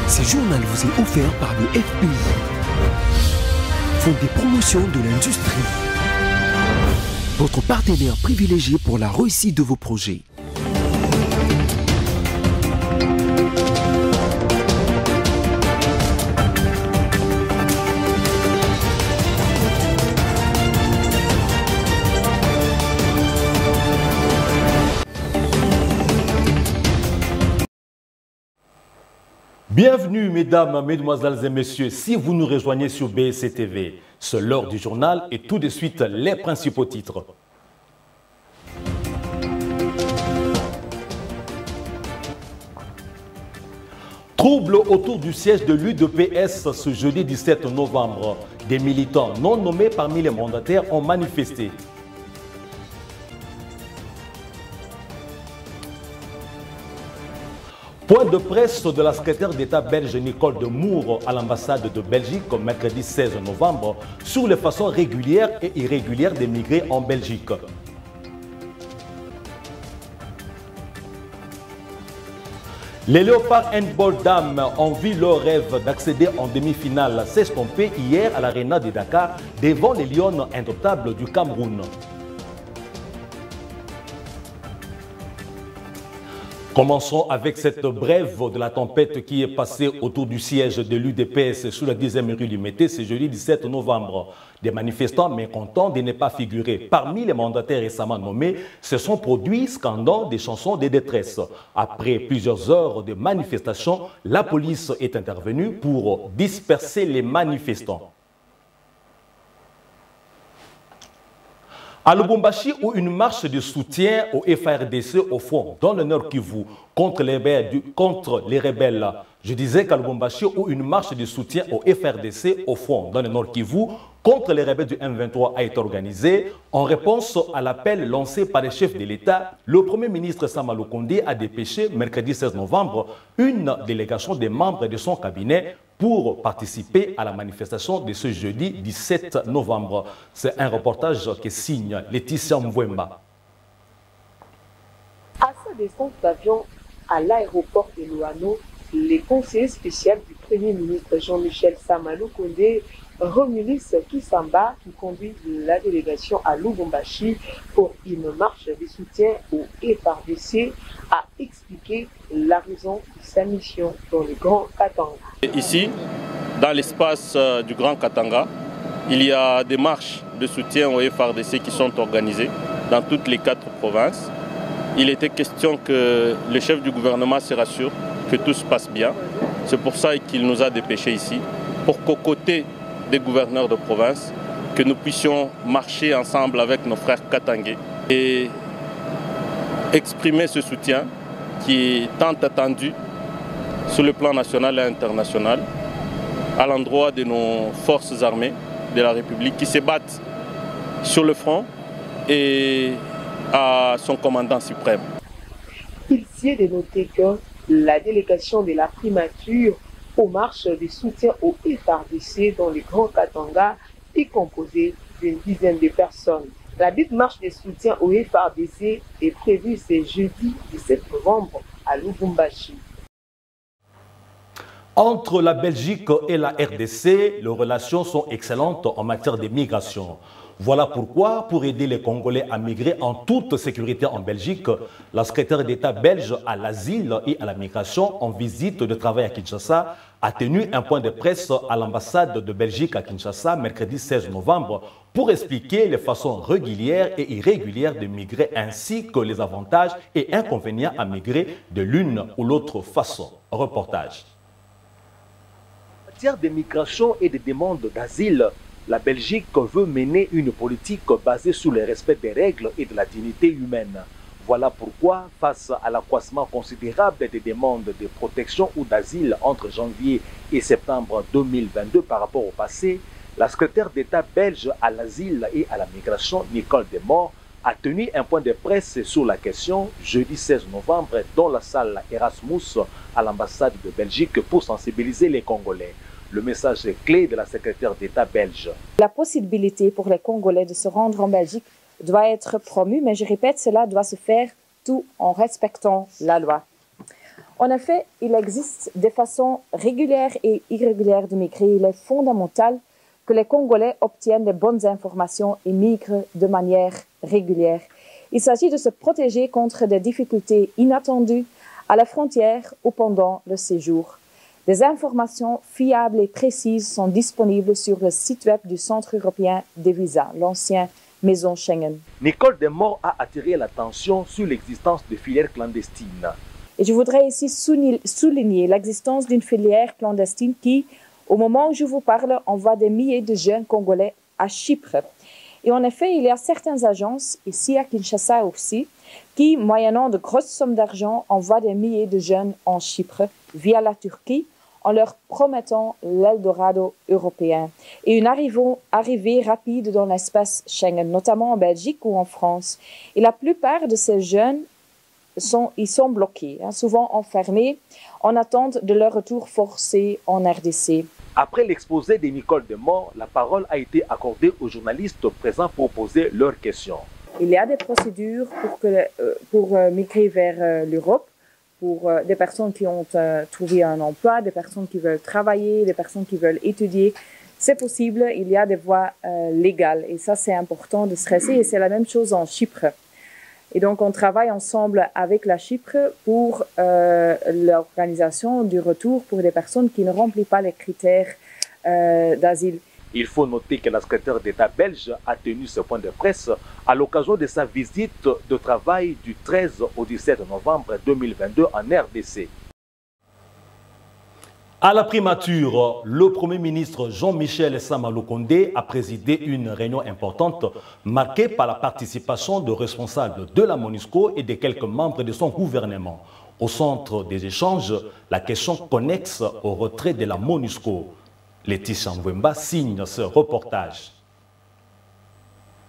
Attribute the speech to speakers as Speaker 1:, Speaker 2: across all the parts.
Speaker 1: Ce journal vous est offert par le FPI, Fonds des promotions de l'industrie, votre partenaire privilégié pour la réussite de vos projets.
Speaker 2: Bienvenue mesdames, mesdemoiselles et messieurs, si vous nous rejoignez sur BSC TV, c'est l'heure du journal et tout de suite les principaux titres. Trouble autour du siège de l'UDPS ce jeudi 17 novembre. Des militants non nommés parmi les mandataires ont manifesté. Point de presse de la secrétaire d'État belge Nicole de Moore à l'ambassade de Belgique mercredi 16 novembre sur les façons régulières et irrégulières d'émigrer en Belgique. Les Léopards Handball Dames ont vu leur rêve d'accéder en demi-finale s'estomper hier à l'Arena de Dakar devant les Lions indomptables du Cameroun. Commençons avec cette brève de la tempête qui est passée autour du siège de l'UDPS sur la 10e rue Limité ce jeudi 17 novembre. Des manifestants mécontents de ne pas figurer parmi les mandataires récemment nommés se sont produits scandant des chansons de détresse. Après plusieurs heures de manifestation, la police est intervenue pour disperser les manifestants. À Lubumbashi, où une marche de soutien au FARDC au front, dans le Nord Kivu, contre les rebelles. Je disais qu'à Lubumbashi, où une marche de soutien au FARDC au front, dans le Nord Kivu, contre les rebelles du M23 a été organisée en réponse à l'appel lancé par les chefs de l'État. Le Premier ministre Sama Lukonde a dépêché, mercredi 16 novembre, une délégation des membres de son cabinet pour participer à la manifestation de ce jeudi 17 novembre. C'est un reportage que signe Laetitia Mwemba.
Speaker 3: À sa descente d'avion à l'aéroport de Louano, les conseillers spéciaux du Premier ministre Jean-Michel Sama Lukonde, Romulus Kisamba, qui conduit la délégation à Lubumbashi pour une marche de soutien au FARDC, a expliqué la raison de sa mission dans le Grand Katanga.
Speaker 4: Ici, dans l'espace du Grand Katanga, il y a des marches de soutien au FARDC qui sont organisées dans toutes les 4 provinces. Il était question que le chef du gouvernement se rassure que tout se passe bien. C'est pour ça qu'il nous a dépêchés ici, pour qu'aux côtés des gouverneurs de province, que nous puissions marcher ensemble avec nos frères katangais et exprimer ce soutien qui est tant attendu sur le plan national et international à l'endroit de nos forces armées de la République qui se battent sur le front et à son commandant suprême.
Speaker 3: Il s'y est de noter que la délégation de la primature aux marches de soutien au FARDC dans les Grands Katanga est composée d'une dizaine de personnes. La dite marche de soutien au FARDC est prévue ce jeudi 17 novembre à Lubumbashi.
Speaker 2: Entre la Belgique et la RDC, les relations sont excellentes en matière de migration. Voilà pourquoi, pour aider les Congolais à migrer en toute sécurité en Belgique, la secrétaire d'État belge à l'asile et à la migration en visite de travail à Kinshasa a tenu un point de presse à l'ambassade de Belgique à Kinshasa mercredi 16 novembre pour expliquer les façons régulières et irrégulières de migrer ainsi que les avantages et inconvénients à migrer de l'une ou l'autre façon. Reportage. En matière de migration et de demande d'asile, la Belgique veut mener une politique basée sur le respect des règles et de la dignité humaine. Voilà pourquoi, face à l'accroissement considérable des demandes de protection ou d'asile entre janvier et septembre 2022 par rapport au passé, la secrétaire d'État belge à l'asile et à la migration, Nicole de Moore, a tenu un point de presse sur la question jeudi 16 novembre dans la salle Erasmus à l'ambassade de Belgique pour sensibiliser les Congolais. Le message est clé de la secrétaire d'État belge.
Speaker 5: La possibilité pour les Congolais de se rendre en Belgique doit être promue, mais je répète, cela doit se faire tout en respectant la loi. En effet, il existe des façons régulières et irrégulières de migrer. Il est fondamental que les Congolais obtiennent les bonnes informations et migrent de manière régulière. Il s'agit de se protéger contre des difficultés inattendues à la frontière ou pendant le séjour. Des informations fiables et précises sont disponibles sur le site web du Centre européen des visas, l'ancien Maison Schengen.
Speaker 2: Nicole Demort a attiré l'attention sur l'existence de filières clandestines.
Speaker 5: Et je voudrais ici souligner l'existence d'une filière clandestine qui, au moment où je vous parle, envoie des milliers de jeunes Congolais à Chypre. Et en effet, il y a certaines agences, ici à Kinshasa aussi, qui, moyennant de grosses sommes d'argent, envoient des milliers de jeunes en Chypre via la Turquie en leur promettant l'Eldorado européen et une arrivée rapide dans l'espace Schengen, notamment en Belgique ou en France. Et la plupart de ces jeunes sont bloqués, souvent enfermés, en attente de leur retour forcé en RDC.
Speaker 2: Après l'exposé de Nicole Demort, la parole a été accordée aux journalistes présents pour poser leurs questions.
Speaker 5: Il y a des procédures pour migrer vers l'Europe, pour des personnes qui ont trouvé un emploi, des personnes qui veulent travailler, des personnes qui veulent étudier. C'est possible, il y a des voies légales et ça c'est important de stresser et c'est la même chose en Chypre. Et donc, on travaille ensemble avec la Chypre pour l'organisation du retour pour des personnes qui ne remplissent pas les critères d'asile.
Speaker 2: Il faut noter que la secrétaire d'État belge a tenu ce point de presse à l'occasion de sa visite de travail du 13 au 17 novembre 2022 en RDC. À la primature, le Premier ministre Jean-Michel Sama-Lukonde a présidé une réunion importante marquée par la participation de responsables de la MONUSCO et de quelques membres de son gouvernement. Au centre des échanges, la question connexe au retrait de la MONUSCO. Laetitia Mwemba signe ce reportage.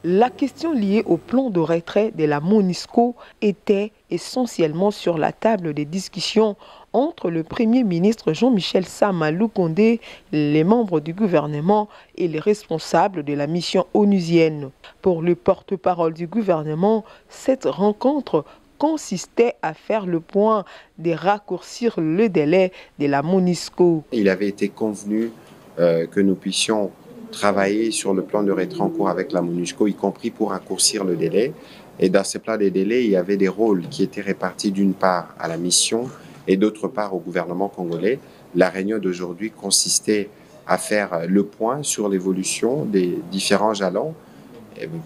Speaker 6: La question liée au plan de retrait de la MONUSCO était essentiellement sur la table des discussions entre le Premier ministre Jean-Michel Sama-Lukonde, les membres du gouvernement et les responsables de la mission onusienne. Pour le porte-parole du gouvernement, cette rencontre consistait à faire le point de raccourcir le délai de la MONUSCO.
Speaker 7: Il avait été convenu que nous puissions travailler sur le plan de retrait en cours avec la MONUSCO, y compris pour raccourcir le délai. Et dans ce plan des délais, il y avait des rôles qui étaient répartis d'une part à la mission et d'autre part au gouvernement congolais. La réunion d'aujourd'hui consistait à faire le point sur l'évolution des différents jalons,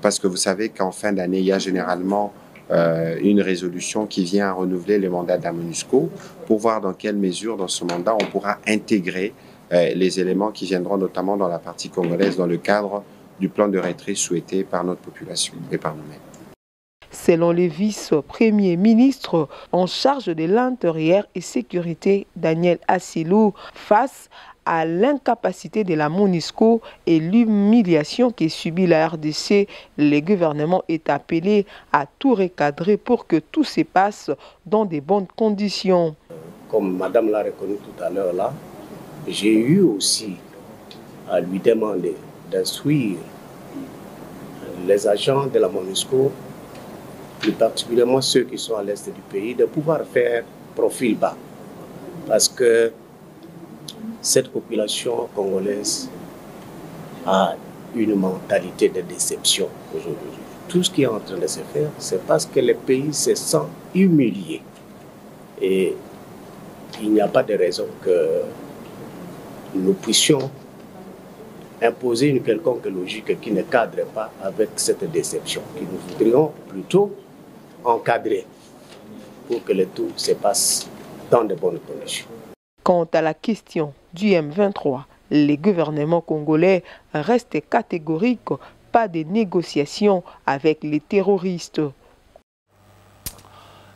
Speaker 7: parce que vous savez qu'en fin d'année, il y a généralement une résolution qui vient renouveler le mandat de la MONUSCO pour voir dans quelle mesure, dans ce mandat, on pourra intégrer les éléments qui viendront notamment dans la partie congolaise dans le cadre du plan de retrait souhaité par notre population et par nous-mêmes.
Speaker 6: Selon le vice-premier ministre en charge de l'intérieur et sécurité, Daniel Assilou, face à l'incapacité de la MONUSCO et l'humiliation que subit la RDC, le gouvernement est appelé à tout recadrer pour que tout se passe dans de bonnes conditions.
Speaker 8: Comme Madame l'a reconnu tout à l'heure là, j'ai eu aussi à lui demander d'instruire les agents de la MONUSCO, plus particulièrement ceux qui sont à l'est du pays, de pouvoir faire profil bas. Parce que cette population congolaise a une mentalité de déception aujourd'hui. Tout ce qui est en train de se faire, c'est parce que le pays se sent humilié. Et il n'y a pas de raison que nous puissions imposer une quelconque logique qui ne cadre pas avec cette déception, que nous voudrions plutôt encadrer pour que le tout se passe dans de bonnes conditions.
Speaker 6: Quant à la question du M23, les gouvernements congolais restent catégoriques, pas de négociations avec les terroristes.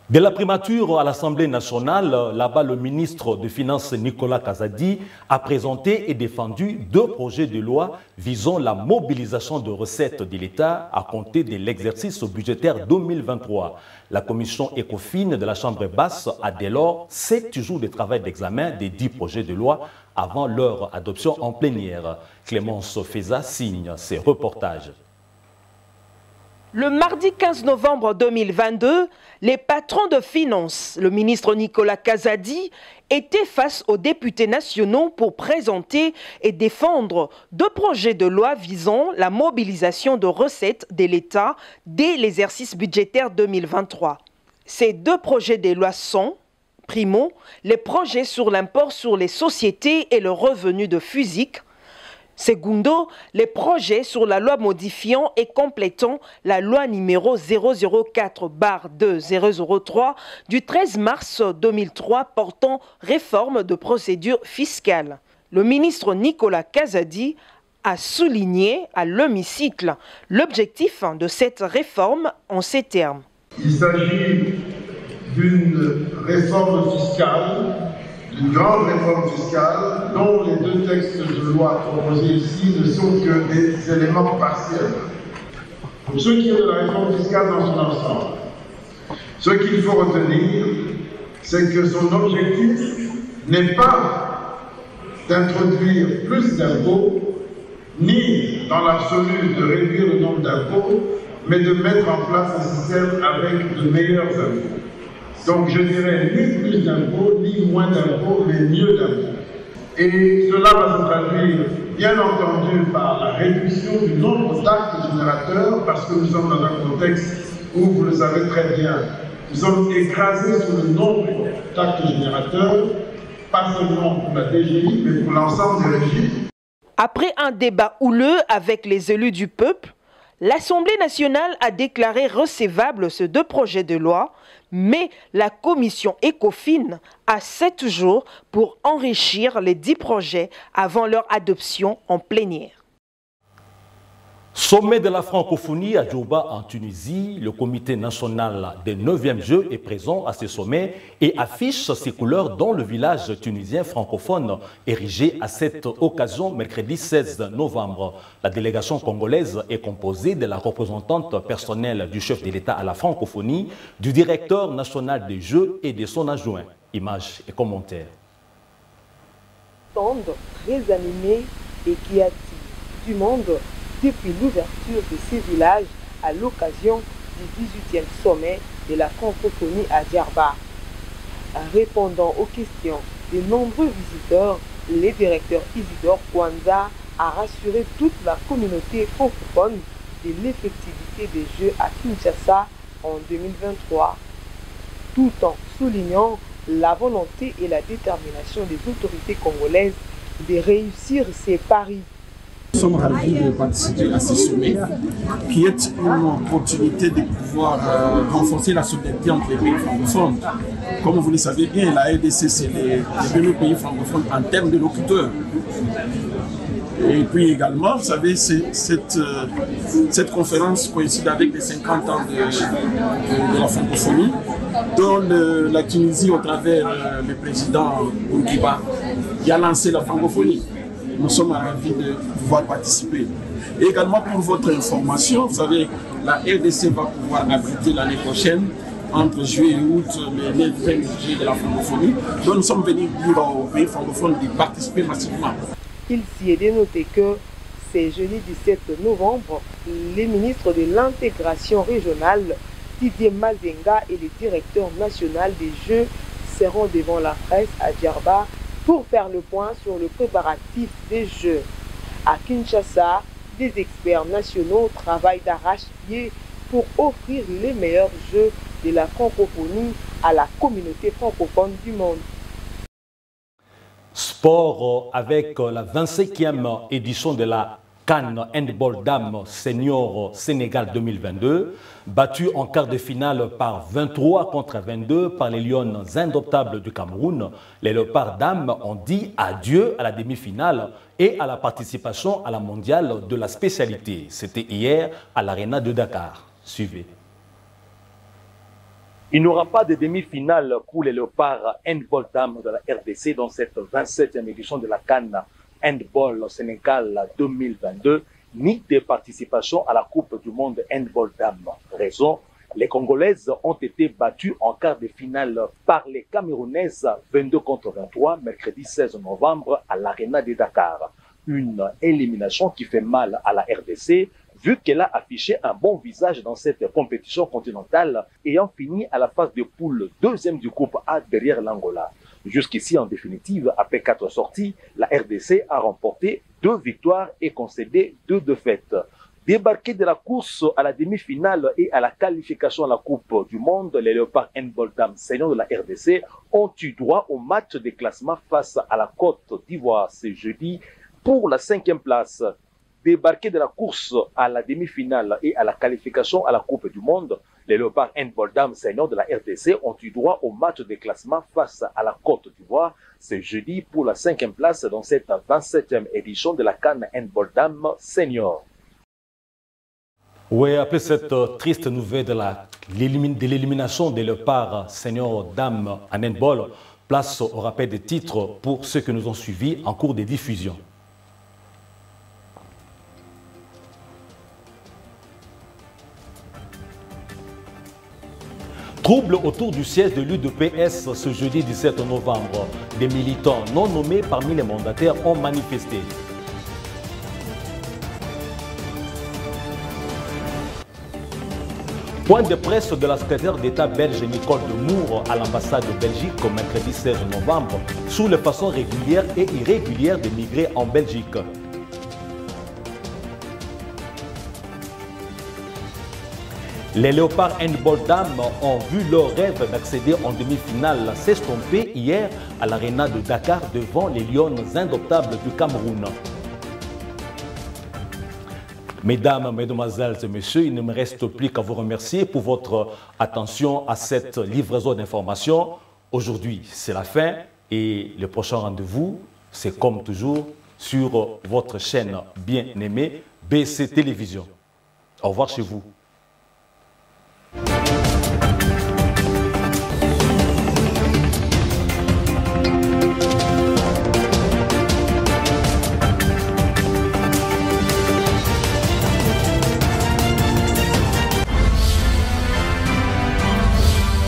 Speaker 2: De la primature à l'Assemblée nationale, là-bas, le ministre des Finances Nicolas Kazadi a présenté et défendu 2 projets de loi visant la mobilisation de recettes de l'État à compter de l'exercice budgétaire 2023. La commission ECOFIN de la Chambre basse a dès lors 7 jours de travail d'examen des 10 projets de loi avant leur adoption en plénière. Clémence Feza signe ses reportages.
Speaker 6: Le mardi 15 novembre 2022, les patrons de finances, le ministre Nicolas Kazadi, étaient face aux députés nationaux pour présenter et défendre 2 projets de loi visant la mobilisation de recettes de l'État dès l'exercice budgétaire 2023. Ces 2 projets de loi sont, primo, les projets sur l'import sur les sociétés et le revenu de physique. Secondo, les projets sur la loi modifiant et complétant la loi numéro 004/2003 du 13 mars 2003 portant réforme de procédure fiscale. Le ministre Nicolas Kazadi a souligné à l'hémicycle l'objectif de cette réforme en ces termes.
Speaker 9: Il s'agit d'une réforme fiscale, une grande réforme fiscale dont les 2 textes de loi proposés ici ne sont que des éléments partiels. Pour ce qui est de la réforme fiscale dans son ensemble, ce qu'il faut retenir, c'est que son objectif n'est pas d'introduire plus d'impôts, ni dans l'absolu de réduire le nombre d'impôts, mais de mettre en place un système avec de meilleurs impôts. Donc je dirais ni plus d'impôts, ni moins d'impôts, mais mieux d'impôts. Et cela va se traduire, bien entendu, par la réduction du nombre d'actes générateurs, parce que nous sommes dans un contexte où, vous le savez très bien, nous sommes écrasés sur le nombre d'actes générateurs, pas seulement pour la DGI, mais pour l'ensemble des régies.
Speaker 6: Après un débat houleux avec les élus du peuple, l'Assemblée nationale a déclaré recevables ces 2 projets de loi, mais la commission ECOFIN a 7 jours pour enrichir les 10 projets avant leur adoption en plénière.
Speaker 2: Sommet de la francophonie à Djouba en Tunisie, le comité national des 9e Jeux est présent à ce sommet et affiche ses couleurs dans le village tunisien francophone érigé à cette occasion mercredi 16 novembre. La délégation congolaise est composée de la représentante personnelle du chef de l'État à la francophonie, du directeur national des Jeux et de son adjoint. Images et commentaires.
Speaker 3: Très animé et qui attire du monde depuis l'ouverture de ces villages à l'occasion du 18e sommet de la francophonie à Djerba. Répondant aux questions de nombreux visiteurs, le directeur Isidore Kwanza a rassuré toute la communauté francophone de l'effectivité des Jeux à Kinshasa en 2023, tout en soulignant la volonté et la détermination des autorités congolaises de réussir ces paris.
Speaker 10: Nous sommes ravis de participer à ce sommet qui est une opportunité de pouvoir renforcer la solidarité entre les pays francophones. Comme vous le savez bien, la RDC, c'est les 2 pays francophones en termes de locuteurs. Et puis également, vous savez, cette conférence coïncide avec les 50 ans de la francophonie, dont la Tunisie, au travers le président Bourguiba, qui a lancé la francophonie. Nous sommes ravis de pouvoir participer. Et également pour votre information, vous savez, la RDC va pouvoir abriter l'année prochaine, entre juillet et août, les 9 Jeux de la francophonie. Donc nous sommes venus dire aux pays francophones de participer massivement.
Speaker 3: Il s'y est dénoté que c'est jeudi 17 novembre, les ministres de l'intégration régionale, Didier Mazenga et le directeur national des Jeux seront devant la presse à Djerba pour faire le point sur le préparatif des Jeux. À Kinshasa, des experts nationaux travaillent d'arrache-pied pour offrir les meilleurs Jeux de la francophonie à la communauté francophone du monde.
Speaker 2: Sport avec la 25e édition de la CAN Handball Dames Senior Sénégal 2022, battu en quart de finale par 23 contre 22 par les Lions indoptables du Cameroun. Les Léopards Dames ont dit adieu à la demi-finale et à la participation à la mondiale de la spécialité. C'était hier à l'Arena de Dakar. Suivez. Il n'y aura pas de demi-finale pour les Léopards Handball Dames de la RDC dans cette 27e édition de la CAN Handball Sénégal 2022, ni de participation à la Coupe du Monde Handball Dames. Raison, les Congolaises ont été battues en quart de finale par les Camerounaises 22 contre 23, mercredi 16 novembre à l'Arena de Dakar. Une élimination qui fait mal à la RDC, vu qu'elle a affiché un bon visage dans cette compétition continentale, ayant fini à la phase de poule deuxième du groupe A derrière l'Angola. Jusqu'ici, en définitive, après 4 sorties, la RDC a remporté 2 victoires et concédé 2 défaites. Débarqués de la course à la demi-finale et à la qualification à la Coupe du Monde, les Léopards Handball Dames seniors de la RDC ont eu droit au match de classement face à la Côte d'Ivoire ce jeudi pour la 5e place. Débarqués de la course à la demi-finale et à la qualification à la Coupe du Monde, les Léopards Handball Dames seniors de la RDC ont eu droit au match de classement face à la Côte d'Ivoire ce jeudi pour la 5e place dans cette 27e édition de la CAN Handball Dames seniors.
Speaker 11: Oui, après cette triste nouvelle de l'élimination des Léopards seniors dames en handball, place au rappel des titres pour ceux qui nous ont suivis en cours de diffusion. Trouble autour du siège de l'UDPS ce jeudi 17 novembre. Des militants non nommés parmi les mandataires ont manifesté. Point de presse de la secrétaire d'État belge Nicole Demour à l'ambassade de Belgique au mercredi 16 novembre sur les façons régulières et irrégulières de migrer en Belgique. Les Léopards Handball Dames ont vu leur rêve d'accéder en demi-finale s'estomper hier à l'Arena de Dakar devant les Lions indoptables du Cameroun. Mesdames, Mesdemoiselles et Messieurs, il ne me reste plus qu'à vous remercier pour votre attention à cette livraison d'informations. Aujourd'hui, c'est la fin et le prochain rendez-vous, c'est comme toujours sur votre chaîne bien-aimée BC Télévision. Au revoir chez vous.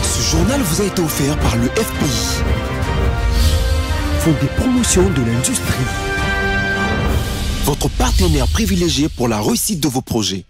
Speaker 1: Ce journal vous a été offert par le FPI, Fonds des promotions de l'industrie, votre partenaire privilégié pour la réussite de vos projets.